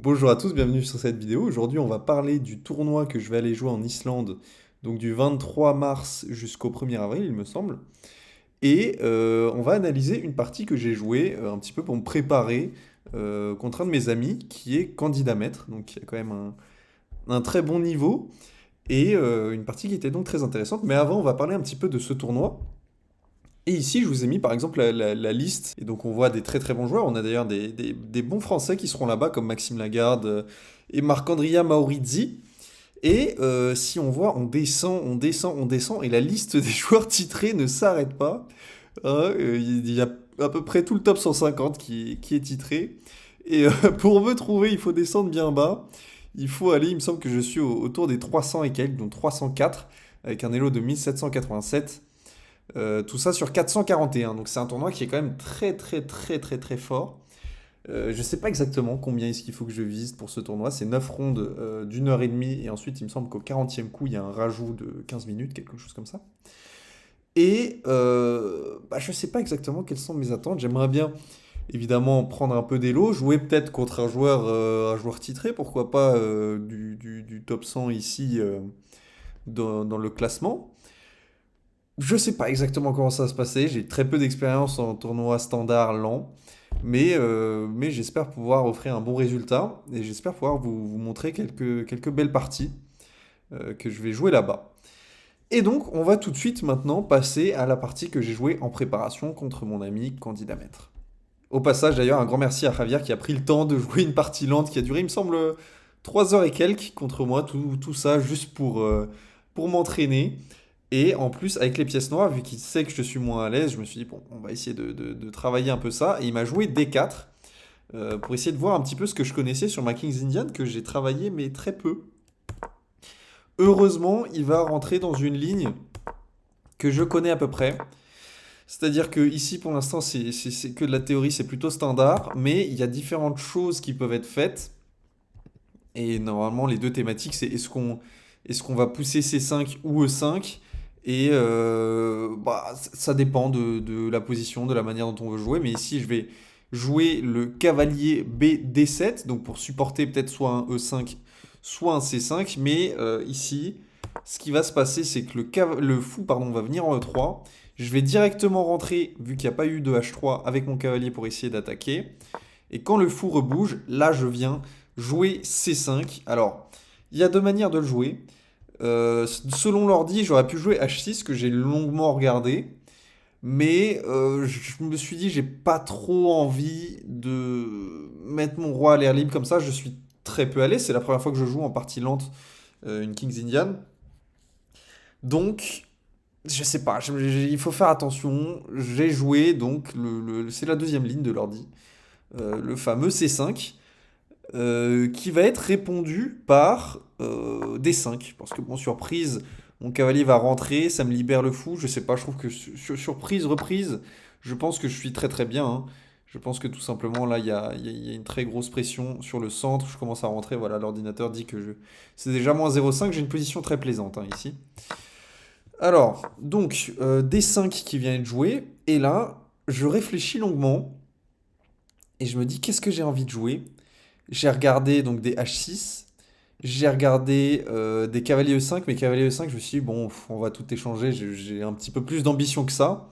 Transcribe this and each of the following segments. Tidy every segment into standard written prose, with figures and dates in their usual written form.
Bonjour à tous, bienvenue sur cette vidéo. Aujourd'hui, on va parler du tournoi que je vais aller jouer en Islande, donc du 23 mars jusqu'au 1er avril, il me semble. Et on va analyser une partie que j'ai jouée un petit peu pour me préparer contre un de mes amis qui est candidat maître, donc qui a quand même un très bon niveau, et une partie qui était donc très intéressante. Mais avant, on va parler un petit peu de ce tournoi. Et ici, je vous ai mis par exemple la liste. Et donc, on voit des très très bons joueurs. On a d'ailleurs des bons Français qui seront là-bas, comme Maxime Lagarde et Marc-Andrea Maurizi. Et si on voit, on descend, on descend, on descend. Et la liste des joueurs titrés ne s'arrête pas. Il y a à peu près tout le top 150 qui est titré. Et pour me trouver, il faut descendre bien bas. Il faut aller, il me semble que je suis autour des 300 et quelques, donc 304, avec un elo de 1787. Tout ça sur 441. Donc c'est un tournoi qui est quand même très très très très très fort. Je sais pas exactement combien est-ce qu'il faut que je vise pour ce tournoi. C'est 9 rondes d'une heure et demie. Et ensuite, il me semble qu'au 40e coup, il y a un rajout de 15 minutes, quelque chose comme ça. Et je sais pas exactement quelles sont mes attentes. J'aimerais bien évidemment prendre un peu d'élo, jouer peut-être contre un joueur titré, pourquoi pas du top 100 ici dans le classement. Je sais pas exactement comment ça va se passer, j'ai très peu d'expérience en tournoi standard lent, mais j'espère pouvoir offrir un bon résultat et j'espère pouvoir vous montrer quelques belles parties que je vais jouer là-bas. Et donc, on va tout de suite maintenant passer à la partie que j'ai jouée en préparation contre mon ami candidat maître. Au passage, d'ailleurs, un grand merci à Javier qui a pris le temps de jouer une partie lente qui a duré, il me semble, 3 heures et quelques contre moi, tout ça juste pour m'entraîner. Et en plus, avec les pièces noires, vu qu'il sait que je suis moins à l'aise, je me suis dit, bon, on va essayer de travailler un peu ça. Et il m'a joué D4 pour essayer de voir un petit peu ce que je connaissais sur ma King's Indian, que j'ai travaillé, mais très peu. Heureusement, il va rentrer dans une ligne que je connais à peu près. C'est-à-dire que ici, pour l'instant, c'est que de la théorie, c'est plutôt standard, mais il y a différentes choses qui peuvent être faites. Et normalement, les deux thématiques, c'est est-ce qu'on va pousser C5 ou E5? Et ça dépend de la position, de la manière dont on veut jouer. Mais ici, je vais jouer le cavalier B D7, donc pour supporter peut-être soit un E5, soit un C5. Mais ici, ce qui va se passer, c'est que le fou pardon, va venir en E3. Je vais directement rentrer, vu qu'il n'y a pas eu de H3, avec mon cavalier pour essayer d'attaquer. Et quand le fou rebouge, là, je viens jouer C5. Alors, il y a deux manières de le jouer. Selon l'ordi, j'aurais pu jouer H6, que j'ai longuement regardé. Mais je me suis dit, j'ai pas trop envie de mettre mon roi à l'air libre comme ça. Je suis très peu à l'aise. C'est la première fois que je joue en partie lente une King's Indian. Donc, je sais pas, il faut faire attention. J'ai joué, donc, c'est la deuxième ligne de l'ordi. Le fameux C5. Qui va être répondu par D5. Parce que, bon, surprise, mon cavalier va rentrer, ça me libère le fou. Je sais pas, je trouve que surprise, reprise, je pense que je suis très très bien, hein. Je pense que tout simplement, là, il y a une très grosse pression sur le centre. Je commence à rentrer, voilà, l'ordinateur dit que c'est déjà moins 0,5. J'ai une position très plaisante hein, ici. Alors, donc, D5 qui vient être joué. Et là, je réfléchis longuement. Et je me dis, qu'est-ce que j'ai envie de jouer? J'ai regardé donc des H6, j'ai regardé des cavaliers E5, mais cavaliers E5, je me suis dit, bon, on va tout échanger, j'ai un petit peu plus d'ambition que ça.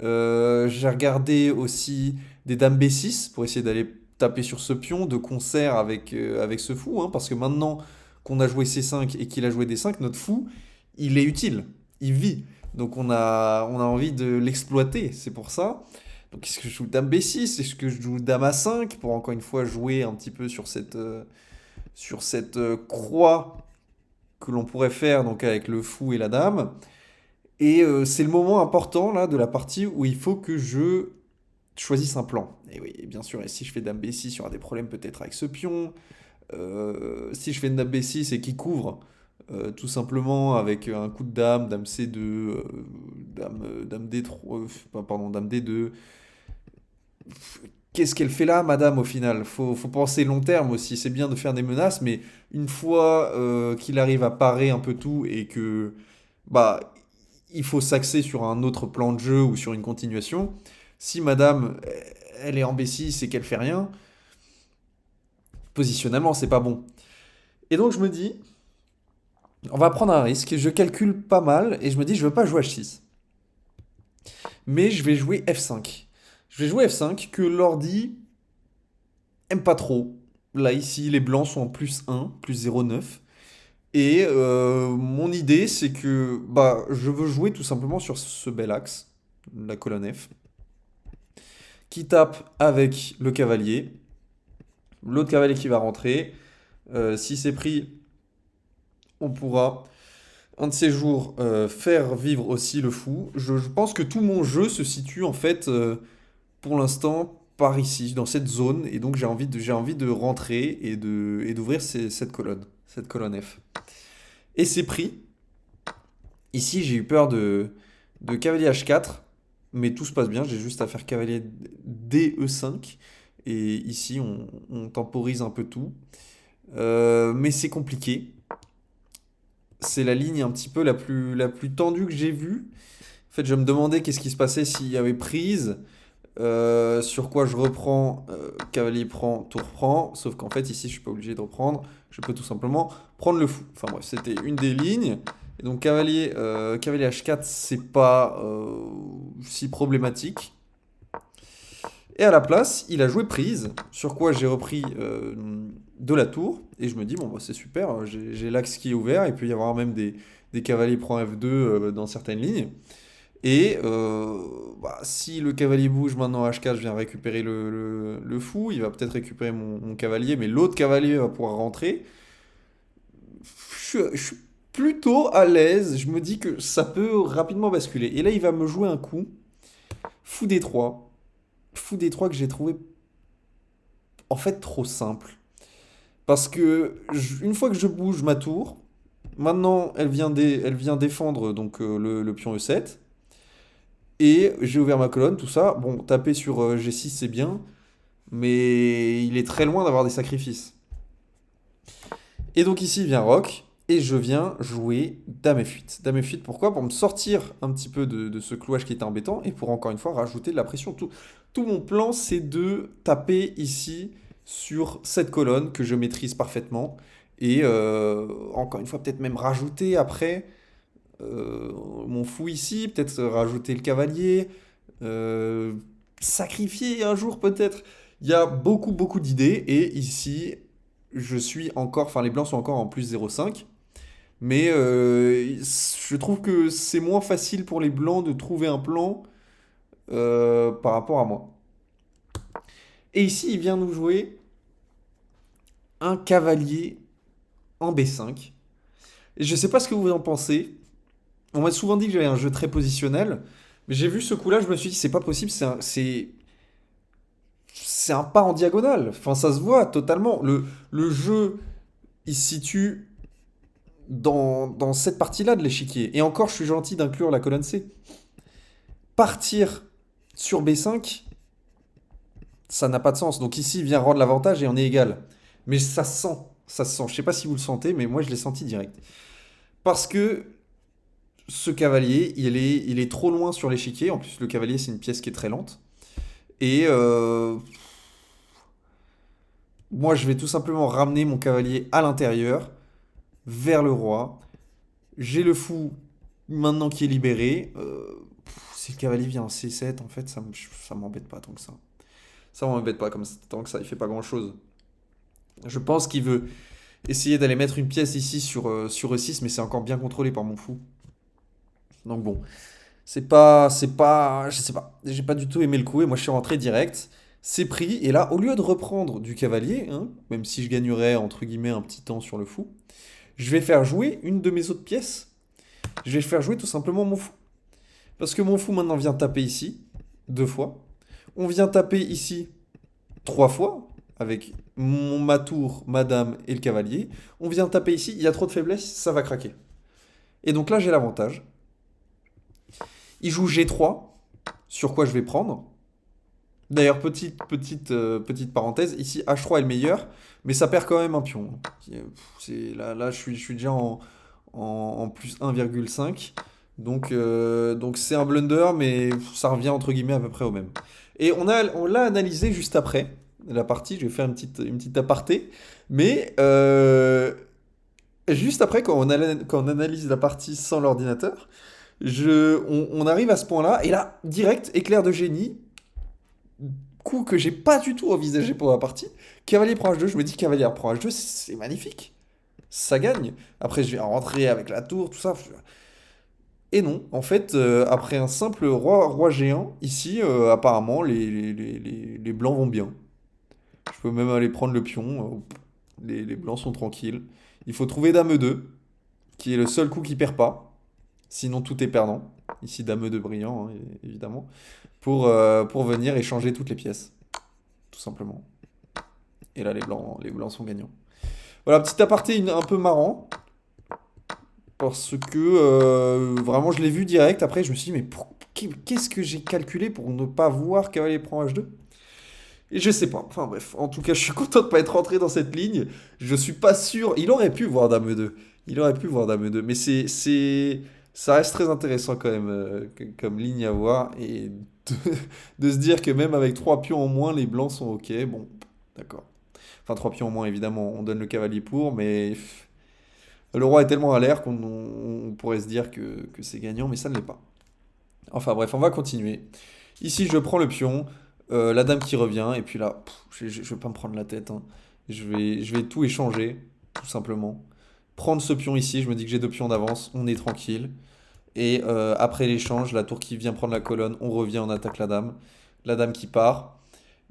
J'ai regardé aussi des dames B6 pour essayer d'aller taper sur ce pion de concert avec ce fou, hein, parce que maintenant qu'on a joué C5 et qu'il a joué D5, notre fou, il est utile, il vit. Donc on a envie de l'exploiter, c'est pour ça. Donc est-ce que je joue dame B6? Est-ce que je joue dame A5 pour encore une fois jouer un petit peu sur cette croix que l'on pourrait faire donc avec le fou et la dame? Et c'est le moment important là de la partie où il faut que je choisisse un plan. Et oui, et bien sûr, et si je fais dame B6, il y aura des problèmes peut-être avec ce pion. Si je fais une dame B6 et qu'il couvre, tout simplement avec un coup de dame, dame C2, dame D3, pardon, dame D2. Qu'est-ce qu'elle fait là, madame, au final? Faut penser long terme aussi. C'est bien de faire des menaces, mais une fois qu'il arrive à parer un peu tout et que bah il faut s'axer sur un autre plan de jeu ou sur une continuation. Si madame, elle est en B6 et qu'elle fait rien, Positionnellement, c'est pas bon. Et donc je me dis, on va prendre un risque. Je calcule pas mal et je me dis, je veux pas jouer H6. Mais je vais jouer F5. Je vais jouer F5 que l'ordi aime pas trop. Là, ici, les blancs sont en +1, +0,9. Et mon idée, c'est que bah, je veux jouer tout simplement sur ce bel axe, la colonne F, qui tape avec le cavalier. L'autre cavalier qui va rentrer. Si c'est pris, on pourra, un de ces jours, faire vivre aussi le fou. Je pense que tout mon jeu se situe en fait, pour l'instant, par ici, dans cette zone. Et donc j'ai envie de rentrer et d'ouvrir cette colonne F. Et c'est pris. Ici, j'ai eu peur de cavalier H4, mais tout se passe bien. J'ai juste à faire cavalier DE5. Et ici, on temporise un peu tout. Mais c'est compliqué. C'est la ligne un petit peu la plus tendue que j'ai vue. En fait, je me demandais qu'est-ce qui se passait s'il y avait prise. Sur quoi je reprends, cavalier prend, tour prend. Sauf qu'en fait, ici, je suis pas obligé de reprendre. Je peux tout simplement prendre le fou. Enfin bref, c'était une des lignes. Et donc, cavalier H4, c'est pas si problématique. Et à la place, il a joué prise, sur quoi j'ai repris de la tour. Et je me dis, bon, bah, c'est super, j'ai l'axe qui est ouvert. Il peut y avoir même des cavaliers prend F2 dans certaines lignes. Et bah, si le cavalier bouge maintenant H4, je viens récupérer le fou. Il va peut-être récupérer mon cavalier, mais l'autre cavalier va pouvoir rentrer. Je suis plutôt à l'aise. Je me dis que ça peut rapidement basculer. Et là, il va me jouer un coup. Fou D3. Fou D3 que j'ai trouvé en fait trop simple. Parce que une fois que je bouge ma tour, maintenant elle vient défendre donc le pion E7. Et j'ai ouvert ma colonne, tout ça. Bon, taper sur G6 c'est bien, mais il est très loin d'avoir des sacrifices. Et donc ici vient Roc, et je viens jouer Dame F8. Dame F8, pourquoi? Pour me sortir un petit peu de ce clouage qui était embêtant, et pour encore une fois rajouter de la pression. Tout mon plan, c'est de taper ici sur cette colonne que je maîtrise parfaitement, et encore une fois peut-être même rajouter après mon fou ici, peut-être rajouter le cavalier, euh, sacrifier un jour peut-être. Il y a beaucoup d'idées et ici je suis encore, enfin les blancs sont encore en +0,5. Mais je trouve que c'est moins facile pour les blancs de trouver un plan par rapport à moi. Et ici il vient nous jouer un cavalier en B5. Et je sais pas ce que vous en pensez. On m'a souvent dit que j'avais un jeu très positionnel, mais j'ai vu ce coup-là, je me suis dit, c'est pas possible, c'est un pas en diagonale. Enfin, ça se voit totalement. Le jeu, il se situe dans cette partie-là de l'échiquier. Et encore, je suis gentil d'inclure la colonne C. Partir sur B5, ça n'a pas de sens. Donc ici, il vient rendre l'avantage et on est égal. Mais ça se sent, ça se sent. Je sais pas si vous le sentez, mais moi, je l'ai senti direct. Parce que ce cavalier, il est trop loin sur l'échiquier. En plus, le cavalier, c'est une pièce qui est très lente. Et moi, je vais tout simplement ramener mon cavalier à l'intérieur, vers le roi. J'ai le fou maintenant qui est libéré. Si le cavalier vient en C7, en fait, ça m'embête pas tant que ça. Ça m'embête pas comme tant que ça, il fait pas grand-chose. Je pense qu'il veut essayer d'aller mettre une pièce ici sur E6, mais c'est encore bien contrôlé par mon fou. Donc bon, je sais pas, j'ai pas du tout aimé le coup et moi je suis rentré direct. C'est pris et là, au lieu de reprendre du cavalier, hein, même si je gagnerais entre guillemets un petit temps sur le fou, je vais faire jouer une de mes autres pièces. Je vais faire jouer tout simplement mon fou. Parce que mon fou maintenant vient taper ici, deux fois. On vient taper ici, trois fois, avec ma tour, ma dame et le cavalier. On vient taper ici, il y a trop de faiblesse, ça va craquer. Et donc là, j'ai l'avantage. Il joue G3, sur quoi je vais prendre. D'ailleurs, petite parenthèse, ici H3 est le meilleur, mais ça perd quand même un pion. Là, je suis déjà en plus 1,5. Donc c'est un blunder, mais ça revient entre guillemets à peu près au même. Et on l'a analysé juste après. la partie, je vais faire une petite aparté. Mais juste après, quand on analyse la partie sans l'ordinateur, on arrive à ce point-là, et là, direct, éclair de génie, coup que j'ai pas du tout envisagé pour la partie. Cavalier prend H2, je me dis cavalier prend H2, c'est magnifique. Ça gagne. Après, je vais rentrer avec la tour, tout ça. Et non, en fait, après un simple roi géant, ici, apparemment, les blancs vont bien. Je peux même aller prendre le pion. Les blancs sont tranquilles. Il faut trouver dame E2, qui est le seul coup qui perd pas. Sinon, tout est perdant. Ici, dame E2 brillant, hein, évidemment. Pour venir échanger toutes les pièces, tout simplement. Et là, les blancs sont gagnants. Voilà, petit aparté un peu marrant. Parce que vraiment, je l'ai vu direct. Après, je me suis dit, mais qu'est-ce que j'ai calculé pour ne pas voir cavalier prend H2? Et je sais pas. Enfin bref, en tout cas, je suis content de pas être rentré dans cette ligne. Je suis pas sûr. Il aurait pu voir dame E2. Il aurait pu voir dame E2. Mais ça reste très intéressant quand même comme ligne à voir. Et de, de se dire que même avec 3 pions en moins, les blancs sont OK. Bon, d'accord. Enfin, 3 pions en moins, évidemment, on donne le cavalier pour. Mais le roi est tellement à l'air qu'on pourrait se dire que c'est gagnant, mais ça ne l'est pas. Enfin bref, on va continuer. Ici, je prends le pion, la dame qui revient, et puis là, je vais pas me prendre la tête, hein. Je vais tout échanger, tout simplement. Prendre ce pion ici, je me dis que j'ai 2 pions d'avance, on est tranquille. Et après l'échange, la tour qui vient prendre la colonne, on revient, on attaque la dame. La dame qui part.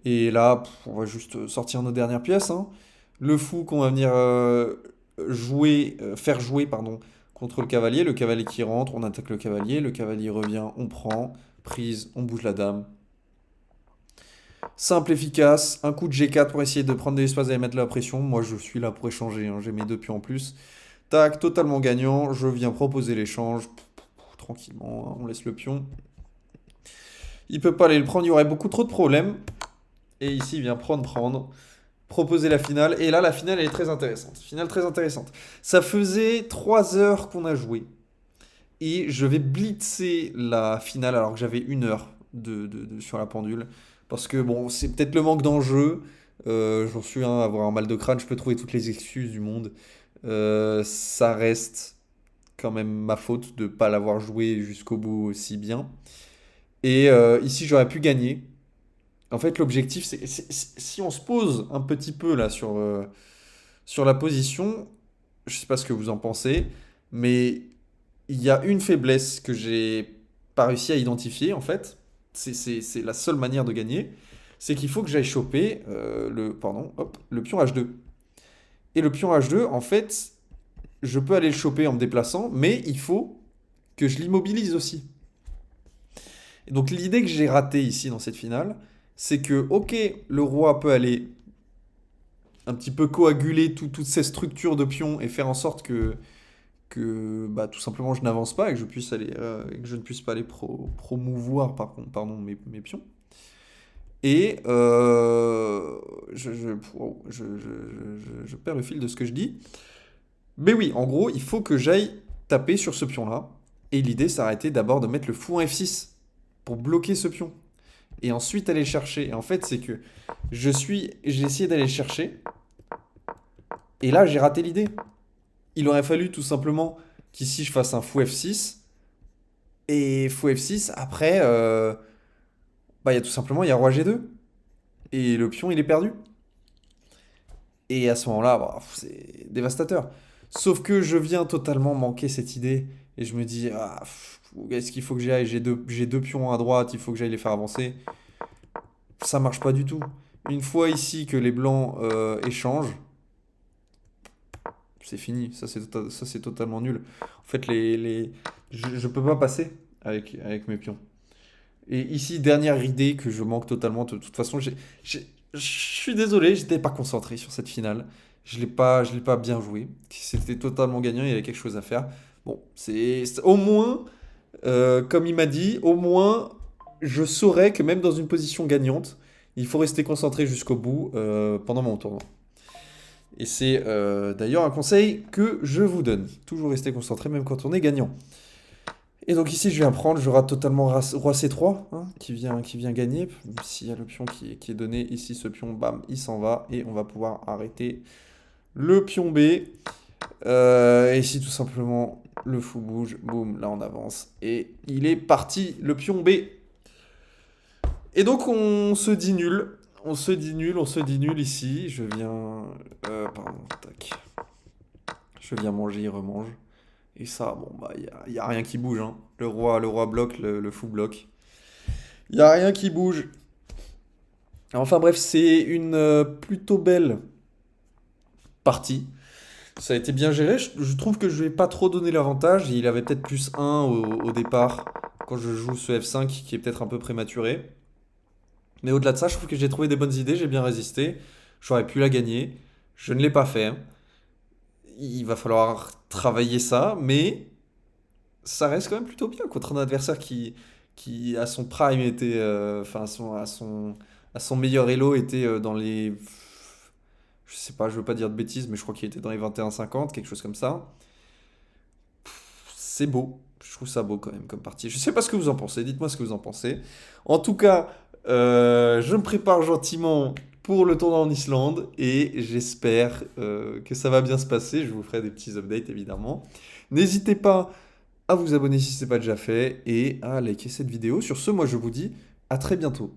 Et là, on va juste sortir nos dernières pièces, hein. Le fou qu'on va venir faire jouer, pardon, contre le cavalier qui rentre, on attaque le cavalier revient, on prend, prise, on bouge la dame. Simple, efficace, un coup de G4 pour essayer de prendre de l'espace et mettre la pression. Moi, je suis là pour échanger, hein, j'ai mes 2 pions en plus. Tac, totalement gagnant, je viens proposer l'échange. Tranquillement, hein, on laisse le pion. Il peut pas aller le prendre, il y aurait beaucoup trop de problèmes. Et ici, il vient prendre. Proposer la finale. Et là, la finale, elle est très intéressante. Finale très intéressante. Ça faisait 3 heures qu'on a joué. Et je vais blitzer la finale alors que j'avais 1 heure sur la pendule. Parce que bon, c'est peut-être le manque d'enjeu. J'en suis un à avoir un mal de crâne. Je peux trouver toutes les excuses du monde. Ça reste quand même ma faute de ne pas l'avoir joué jusqu'au bout aussi bien. Et ici, j'aurais pu gagner. En fait, l'objectif, si on se pose un petit peu là sur la position, je sais pas ce que vous en pensez, mais il y a une faiblesse que j'ai pas réussi à identifier en fait. C'est la seule manière de gagner, c'est qu'il faut que j'aille choper le pion H2. Et le pion H2, en fait, je peux aller le choper en me déplaçant, mais il faut que je l'immobilise aussi. Et donc l'idée que j'ai ratée ici dans cette finale, c'est que, ok, le roi peut aller un petit peu coaguler toutes ces structures de pions et faire en sorte que bah, tout simplement je n'avance pas et que je puisse aller, et que je ne puisse pas aller promouvoir pardon, mes pions. Et je perds le fil de ce que je dis. Mais oui, en gros, il faut que j'aille taper sur ce pion-là. Et l'idée, ça a été d'abord de mettre le fou en F6 pour bloquer ce pion. Et ensuite aller chercher. Et en fait, c'est que j'ai essayé d'aller chercher. Et là, j'ai raté l'idée. Il aurait fallu tout simplement qu'ici, je fasse un fou F6. Et fou F6, après, bah, il y a tout simplement, il y a roi G2. Et le pion, il est perdu. Et à ce moment-là, bah, c'est dévastateur. Sauf que je viens totalement manquer cette idée. Et je me dis, ah, est-ce qu'il faut que j'y aille? J'ai deux pions à droite, il faut que j'aille les faire avancer. Ça marche pas du tout. Une fois ici que les blancs échangent, c'est fini. Ça, c'est totalement nul. En fait, je peux pas passer avec mes pions. Et ici, dernière idée que je manque totalement. De toute façon, je suis désolé, j'étais pas concentré sur cette finale. Je l'ai pas bien joué. C'était totalement gagnant, il y avait quelque chose à faire. Bon, au moins, comme il m'a dit, au moins, je saurais que même dans une position gagnante, il faut rester concentré jusqu'au bout pendant mon tournoi. Et c'est d'ailleurs un conseil que je vous donne. Toujours rester concentré même quand on est gagnant. Et donc ici, je viens prendre, je rate totalement roi C3, hein, qui vient gagner. S'il y a le pion qui est donné, ici, ce pion, bam, il s'en va. Et on va pouvoir arrêter le pion B. Et ici, tout simplement, le fou bouge, boum, là on avance. Et il est parti, le pion B. Et donc on se dit nul. On se dit nul, on se dit nul ici. Je viens... pardon, tac. Je viens manger, il remange. Et ça, bon, bah, y a rien qui bouge, hein. Le roi bloque, le fou bloque. Il y a rien qui bouge. Enfin bref, c'est une plutôt belle partie. Ça a été bien géré. Je trouve que je lui ai pas trop donné l'avantage. Il avait peut-être plus un au départ quand je joue ce F5 qui est peut-être un peu prématuré. Mais au-delà de ça, je trouve que j'ai trouvé des bonnes idées, j'ai bien résisté. J'aurais pu la gagner. Je ne l'ai pas fait. Il va falloir travailler ça, mais ça reste quand même plutôt bien contre un adversaire qui à son prime était, enfin à son meilleur elo était dans les, je sais pas, je veux pas dire de bêtises, mais je crois qu'il était dans les 21-50, quelque chose comme ça. C'est beau, je trouve ça beau quand même comme partie. Je sais pas ce que vous en pensez, dites-moi ce que vous en pensez. En tout cas, je me prépare gentiment pour le tournoi en Islande et j'espère que ça va bien se passer. Je vous ferai des petits updates évidemment. N'hésitez pas à vous abonner si ce n'est pas déjà fait et à liker cette vidéo. Sur ce, moi je vous dis à très bientôt.